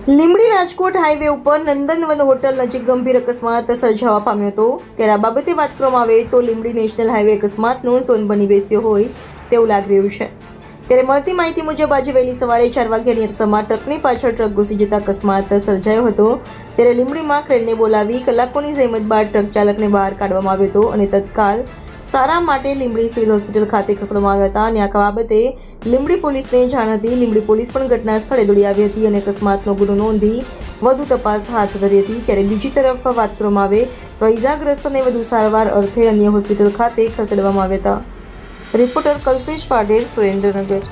Limbdi Rajkot highway ઉપર નંદનવન hotel નજીક ગંભીર અકસ્માત સર્જાવા પામ્યો હતો। ત્યારે આ બાબતે વાત કરવામાં આવે તો લીંબડી નેશનલ હાઈવે અકસ્માતનો સોન બની બેસ્યો હોય તેવું લાગી રહ્યું છે। ત્યારે મળતી માહિતી મુજબ આજે વહેલી સવારે 4 વાગ્યાની અરસામાં ટ્રકની પાછળ ટ્રક ઘૂસી જતા અકસ્માત સર્જાયો હતો। ત્યારે લીંબડીમાં ક્રેનને બોલાવી કલાકોની જહેમત બાદ ટ્રક ચાલકને બહાર કાઢવામાં આવ્યો હતો અને તત્કાલ સારા માટે લીંબડી સિવિલ હોસ્પિટલ ખાતે ખસેડવામાં આવ્યા હતા અને આ બાબતે લીંબડી પોલીસને જાણ હતી। લીંબડી પોલીસ પણ ઘટના સ્થળે દોડી આવી હતી અને અકસ્માતનો ગુનો નોંધી વધુ તપાસ હાથ ધરી હતી। ત્યારે બીજી તરફ વાત કરવામાં આવે તો ઇજાગ્રસ્તને વધુ સારવાર અર્થે અન્ય હોસ્પિટલ ખાતે ખસેડવામાં આવ્યા હતા। રિપોર્ટર કલ્પેશ પાડેર, સુરેન્દ્રનગર।